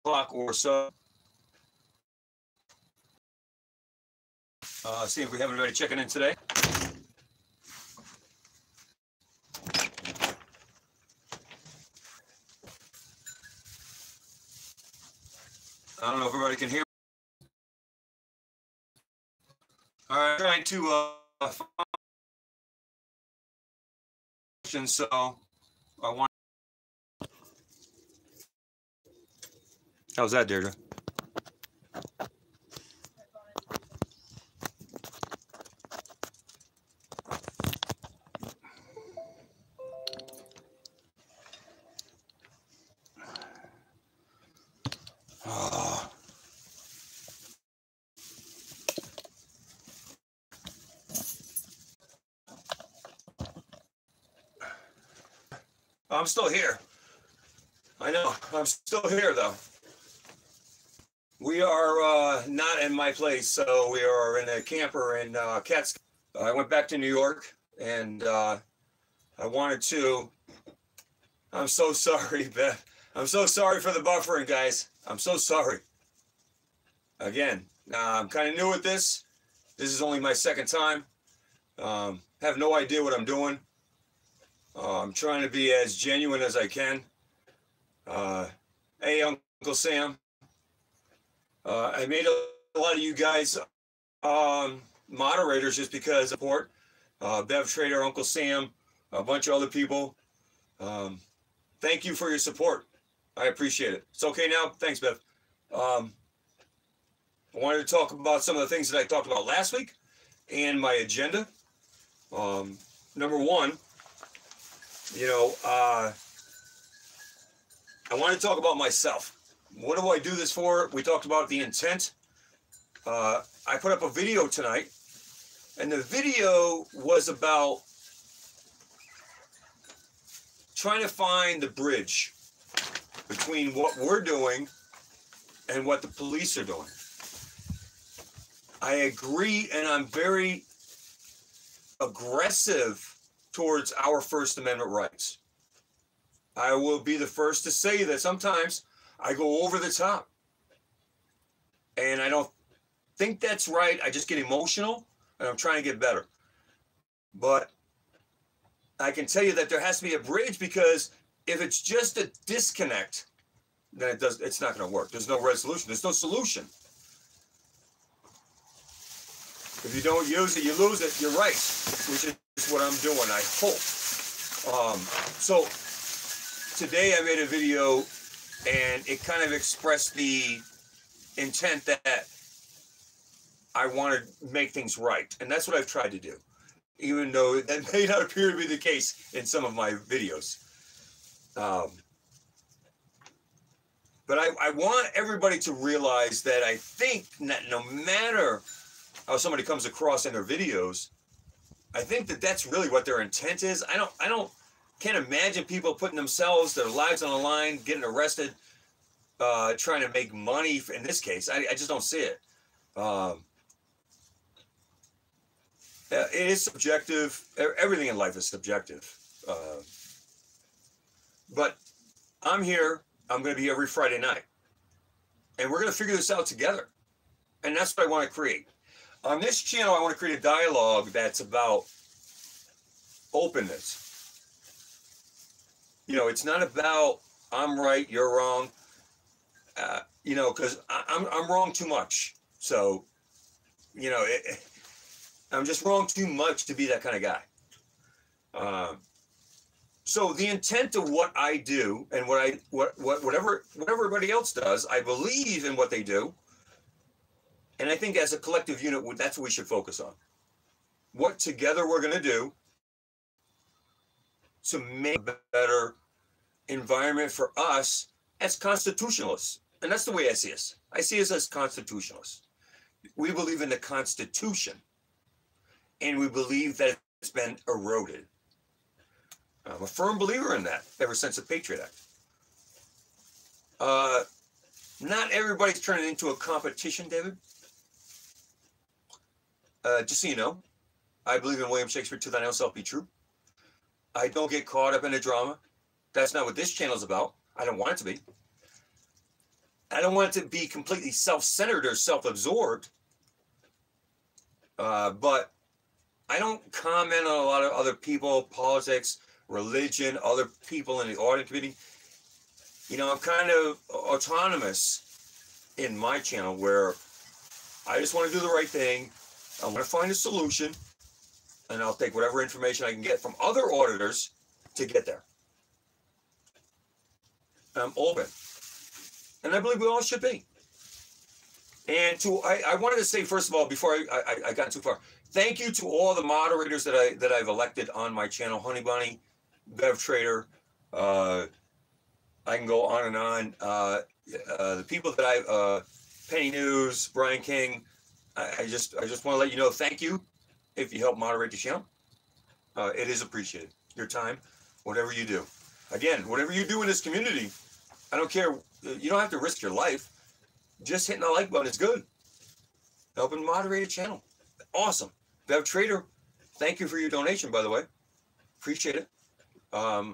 o'clock or so. See if we have anybody checking in today. I don't know if everybody can hear. All right, trying to function, so I want. How's that, Deirdre? I'm still here. I know. I'm still here, though. We are not in my place, so we are in a camper in Catskill. I went back to New York, and I wanted to. I'm so sorry, Beth. I'm so sorry for the buffering, guys. I'm so sorry. Again, I'm kind of new at this. This is only my second time. Have no idea what I'm doing. I'm trying to be as genuine as I can. Hey, Uncle Sam. I made a lot of you guys moderators just because of support. Bev Trader, Uncle Sam, a bunch of other people. Thank you for your support. I appreciate it. It's okay now? Thanks, Bev. I wanted to talk about some of the things that I talked about last week and my agenda. Number one, I want to talk about myself. What do I do this for? We talked about the intent. I put up a video tonight, and the video was about trying to find the bridge between what we're doing and what the police are doing. I agree, and I'm very aggressive towards our First Amendment rights. I will be the first to say that sometimes I go over the top. And I don't think that's right. I just get emotional, and I'm trying to get better. But I can tell you that there has to be a bridge, because if it's just a disconnect, then it's not going to work. There's no resolution. There's no solution. If you don't use it, you lose it. You're right, which is what I'm doing, I hope. So today I made a video, and it kind of expressed the intent that I want to make things right. And that's what I've tried to do, even though that may not appear to be the case in some of my videos. But I want everybody to realize that I think that no matter how somebody comes across in their videos, I think that that's really what their intent is. Can't imagine people putting themselves, their lives on the line, getting arrested, trying to make money. In this case, I just don't see it. It is subjective. Everything in life is subjective. But I'm here. I'm going to be every Friday night. And we're going to figure this out together. And that's what I want to create. On this channel, I want to create a dialogue that's about openness. It's not about I'm right, you're wrong. Because I'm wrong too much. So, I'm just wrong too much to be that kind of guy. So the intent of what I do and whatever everybody else does, I believe in what they do. And I think as a collective unit, that's what we should focus on. What together we're going to do to make a better environment for us as constitutionalists. And that's the way I see us. I see us as constitutionalists. We believe in the Constitution, and we believe that it's been eroded. I'm a firm believer in that ever since the Patriot Act. Not everybody's turning into a competition, David. Just so you know, I believe in William Shakespeare to thine own self be true. I don't get caught up in the drama. That's not what this channel is about. I don't want it to be. I don't want it to be completely self-centered or self-absorbed. But I don't comment on a lot of other people, politics, religion, other people in the audit committee. You know, I'm kind of autonomous in my channel where I just want to do the right thing. I want to find a solution, and I'll take whatever information I can get from other auditors to get there. I'm open. And I believe we all should be. And I wanted to say, first of all, before I got too far, thank you to all the moderators that I've elected on my channel, Honey Bunny, Bev Trader. I can go on and on. The people that Penny News, Brian King. I just want to let you know, thank you if you help moderate the channel. It is appreciated. Your time, whatever you do. Again, whatever you do in this community, I don't care. You don't have to risk your life. Just hitting the like button is good. Helping moderate a channel. Awesome. Bev Trader, thank you for your donation, by the way. Appreciate it. I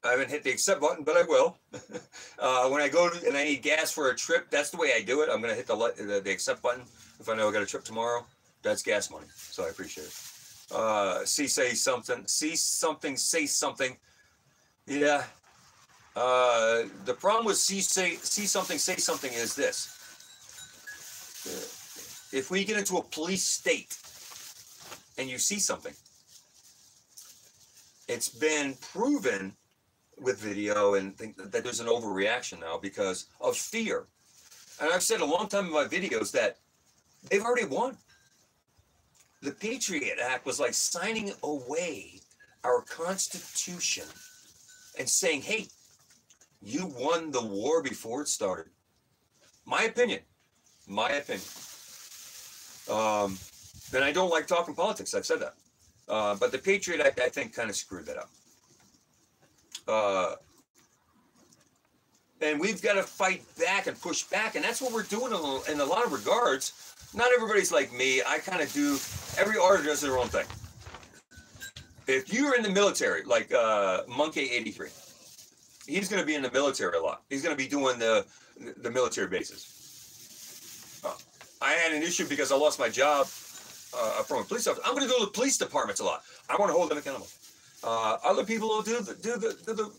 haven't hit the accept button, but I will. When I go and I need gas for a trip, that's the way I do it. I'm going to hit the accept button. If I know I got a trip tomorrow, that's gas money. So I appreciate it. Say something. See something, say something. Yeah. The problem with see something, say something is this. If we get into a police state and you see something, it's been proven with video and that there's an overreaction now because of fear. And I've said a long time in my videos that they've already won. The Patriot Act was like signing away our Constitution and saying, hey, you won the war before it started. My opinion. My opinion. And I don't like talking politics. I've said that. But the Patriot Act, I think, kind of screwed that up. And we've got to fight back and push back. And that's what we're doing in a lot of regards. Not everybody's like me. I kind of do. Every auditor does their own thing. If you're in the military, like Monkey 83, he's going to be in the military a lot. He's going to be doing the military bases. I had an issue because I lost my job from a police officer. I'm going to go to the police departments a lot. I want to hold them accountable. Other people will do the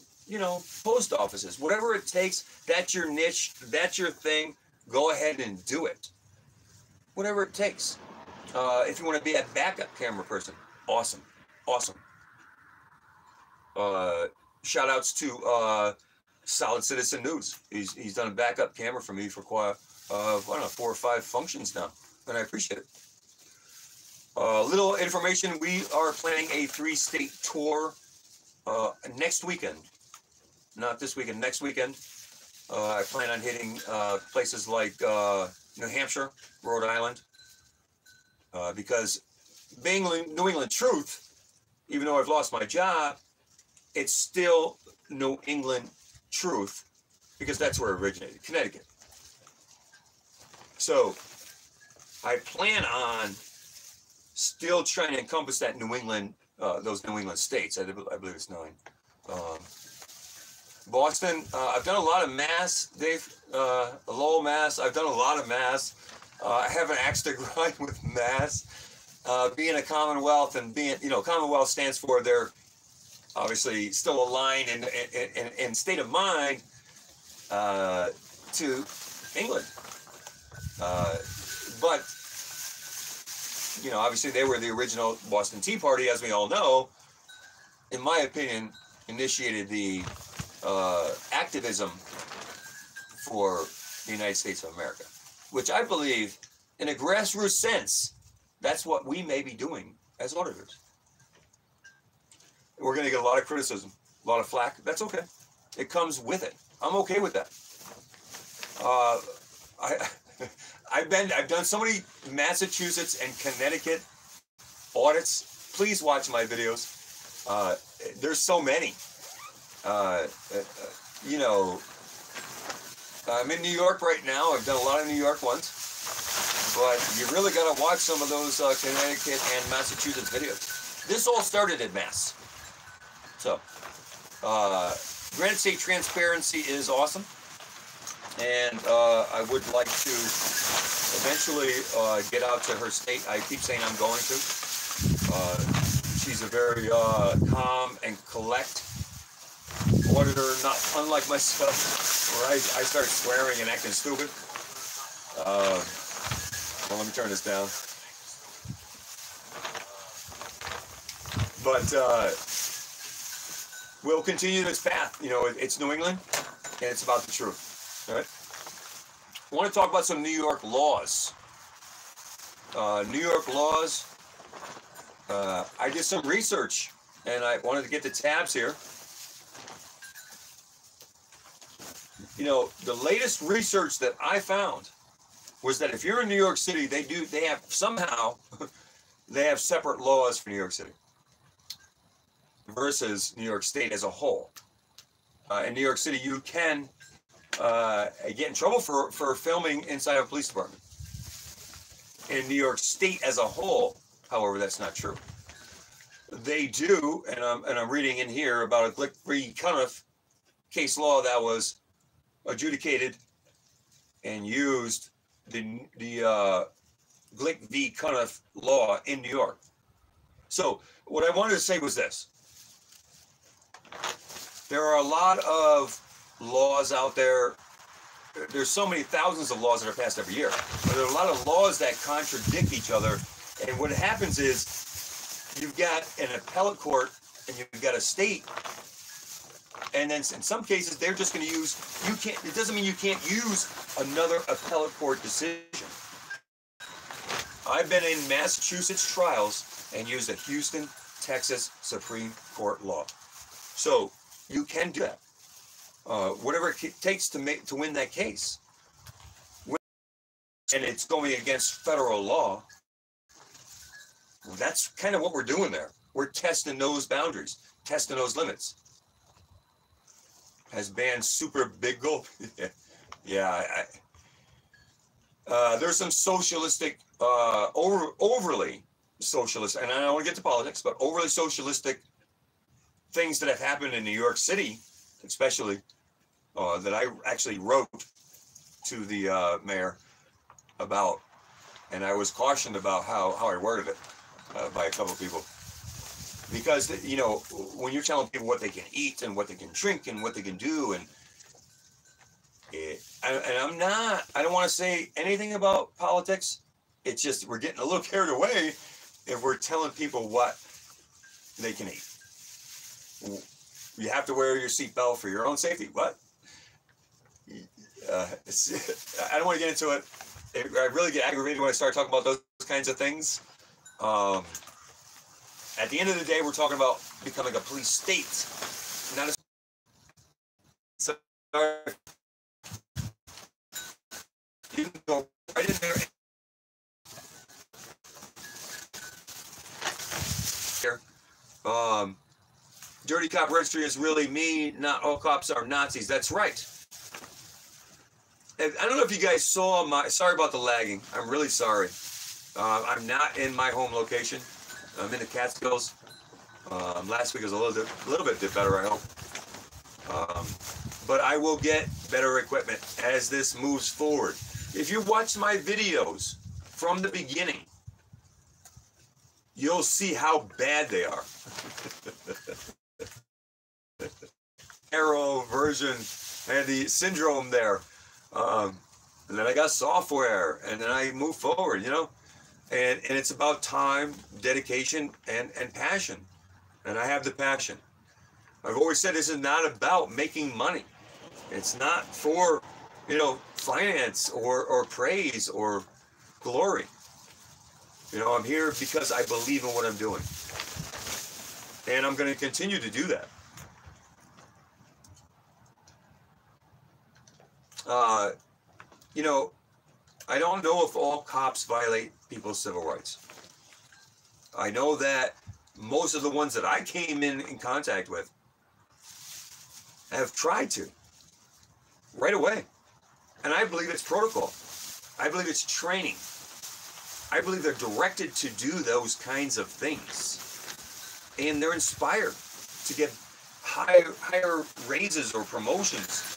post offices. Whatever it takes, that's your niche, that's your thing. Go ahead and do it. Whatever it takes. If you want to be a backup camera person, awesome. Awesome. Shout outs to Solid Citizen News. He's done a backup camera for me for quite, I don't know, 4 or 5 functions now, and I appreciate it. Little information, we are planning a 3-state tour next weekend. Not this weekend, next weekend. I plan on hitting places like New Hampshire, Rhode Island, because being New England Truth, even though I've lost my job, it's still New England Truth because that's where it originated, Connecticut. So I plan on still trying to encompass that New England, those New England states. I believe it's 9. Boston, I've done a lot of Mass, Dave, Lowell, Mass. I've done a lot of Mass. I have an axe to grind with Mass. Being a Commonwealth and being, Commonwealth stands for they're obviously still aligned in state of mind to England. But, obviously they were the original Boston Tea Party, as we all know, in my opinion, initiated the activism for the United States of America, which I believe in a grassroots sense, that's what we may be doing as auditors. We're going to get a lot of criticism, a lot of flack. That's okay. It comes with it. I'm okay with that. I've done so many Massachusetts and Connecticut audits. Please watch my videos. There's so many. I'm in New York right now. I've done a lot of New York ones. But you really got to watch some of those Connecticut and Massachusetts videos. This all started at Mass. So, granted, say transparency is awesome. and I would like to eventually get out to her state. I keep saying I'm going to. She's a very calm and collect auditor, not unlike myself, where I start swearing and acting stupid. Well, let me turn this down. But we'll continue this path. You know, it's New England, and it's about the truth. All right. I want to talk about some New York laws. New York laws. I did some research, and I wanted to get the tabs here. You know, the latest research that I found was that if you're in New York City, they have somehow they have separate laws for New York City versus New York State as a whole. In New York City, you can get in trouble for filming inside a police department. In New York State as a whole, however, that's not true. They do, and I'm reading in here about a Glick v. Cunniff case law that was adjudicated and used the Glick v. Cunniff law in New York. So what I wanted to say was this. There are a lot of laws out there. There's so many thousands of laws that are passed every year. But there are a lot of laws that contradict each other. And what happens is you've got an appellate court and you've got a state. And then in some cases, they're just going to use, it doesn't mean you can't use another appellate court decision. I've been in Massachusetts trials and used a Houston, Texas Supreme Court law. So you can do that. Whatever it takes to win that case. And it's going against federal law. That's kind of what we're doing there. We're testing those boundaries, testing those limits. Has banned super big gulp. Yeah, there's some socialistic, overly socialist, and I don't want to get to politics, but overly socialistic things that have happened in New York City, especially that I actually wrote to the mayor about, and I was cautioned about how I worded it by a couple of people. Because, you know, when you're telling people what they can eat and what they can drink and what they can do, and I don't want to say anything about politics. It's just we're getting a little carried away if we're telling people what they can eat. You have to wear your seatbelt for your own safety. What? I don't want to get into it. I really get aggravated when I start talking about those kinds of things. At the end of the day, we're talking about becoming a police state, not a. So you can go right in there. Dirty cop registry is really me. Not all cops are Nazis. That's right. And I don't know if you guys saw my. Sorry about the lagging. I'm really sorry. I'm not in my home location. I'm in the Catskills. Last week was a little bit better, I hope. But I will get better equipment as this moves forward. If you watch my videos from the beginning, you'll see how bad they are. Arrow version and the syndrome there. And then I got software, and then I move forward, you know. And it's about time, dedication, and passion. And I have the passion. I've always said this is not about making money. It's not for, you know, finance or praise or glory. You know, I'm here because I believe in what I'm doing. And I'm going to continue to do that. You know, I don't know if all cops violate people's civil rights. I know that most of the ones that I came in contact with have tried to right away. And I believe it's protocol. I believe it's training. I believe they're directed to do those kinds of things. And they're inspired to get higher raises or promotions.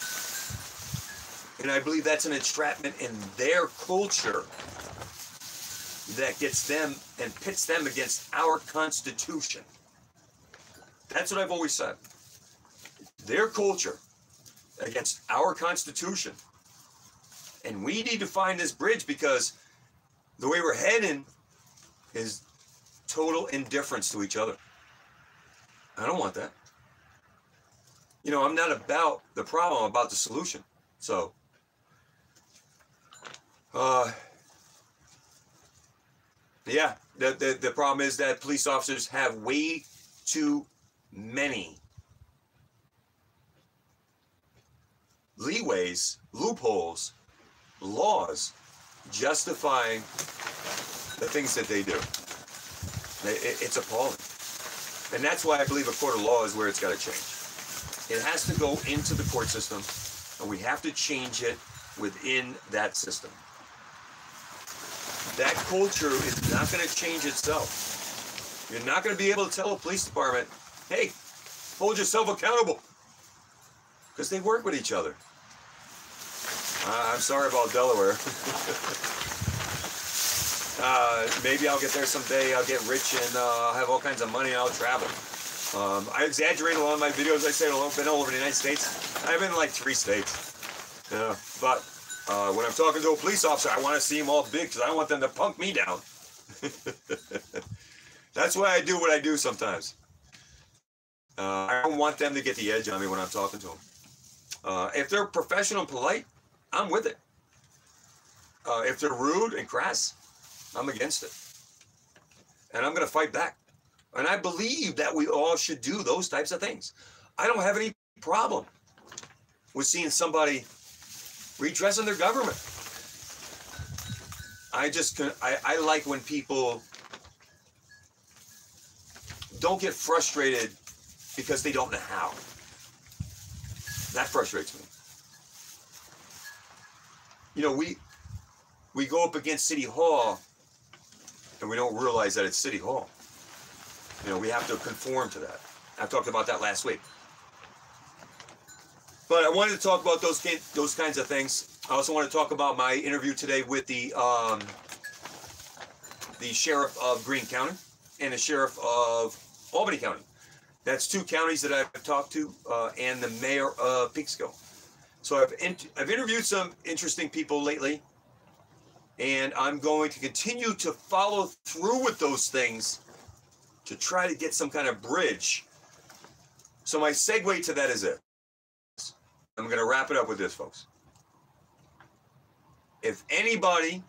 And I believe that's an entrapment in their culture that gets them and pits them against our Constitution. That's what I've always said. Their culture against our Constitution. And we need to find this bridge, because the way we're heading is total indifference to each other. I don't want that. You know, I'm not about the problem, I'm about the solution. So, yeah, the problem is that police officers have way too many leeways, loopholes, laws justifying the things that they do. It's appalling. And that's why I believe a court of law is where it's got to change. It has to go into the court system, and we have to change it within that system. That culture is not going to change itself. You're not going to be able to tell a police department, hey, hold yourself accountable, because they work with each other. I'm sorry about Delaware. Maybe I'll get there someday. I'll get rich and I'll have all kinds of money and I'll travel. I exaggerate a lot of my videos. I say I've been all over the United States. I've been in like 3 states. But when I'm talking to a police officer, I want to see them all big, because I don't want them to punk me down. That's why I do what I do sometimes. I don't want them to get the edge on me when I'm talking to them. If they're professional and polite, I'm with it. If they're rude and crass, I'm against it. And I'm going to fight back. And I believe that we all should do those types of things. I don't have any problem with seeing somebody redressing their government. I like when people don't get frustrated because they don't know how. That frustrates me. You know, we go up against City Hall and we don't realize that it's City Hall. You know, we have to conform to that. I talked about that last week. But I wanted to talk about those kinds of things. I also want to talk about my interview today with the sheriff of Greene County and the sheriff of Albany County. That's 2 counties that I've talked to, and the mayor of Peekskill. So I've interviewed some interesting people lately, and I'm going to continue to follow through with those things to try to get some kind of bridge. So my segue to that is it. I'm going to wrap it up with this, folks. If anybody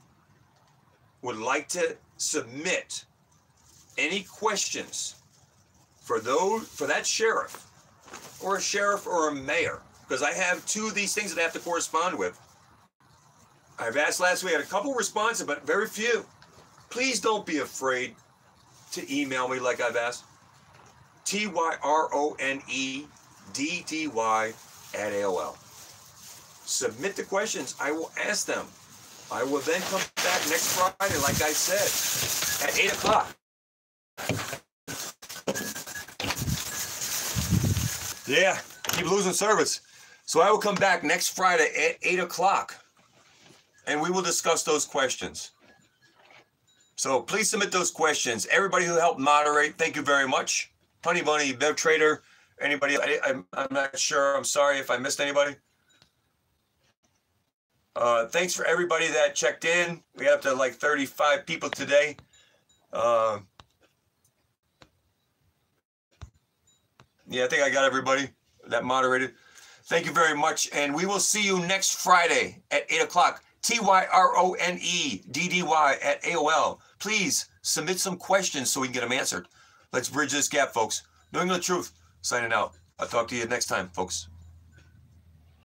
would like to submit any questions for that sheriff, or a sheriff or a mayor, because I have 2 of these things that I have to correspond with. I've asked last week, I had a couple responses, but very few. Please don't be afraid to email me like I've asked. TYRONEDDY@AOL. Submit the questions. I will ask them. I will then come back next Friday, like I said, at 8 o'clock. Yeah, keep losing service. So I will come back next Friday at 8 o'clock, and we will discuss those questions. So please submit those questions. Everybody who helped moderate, thank you very much. Honey Bunny, Bev Trader, anybody, I'm not sure. I'm sorry if I missed anybody. Thanks for everybody that checked in. We got up to like 35 people today. Yeah, I think I got everybody that moderated. Thank you very much. And we will see you next Friday at 8 o'clock. TYRONEDDY@AOL. Please submit some questions so we can get them answered. Let's bridge this gap, folks. New England Truth, signing out. I'll talk to you next time, folks.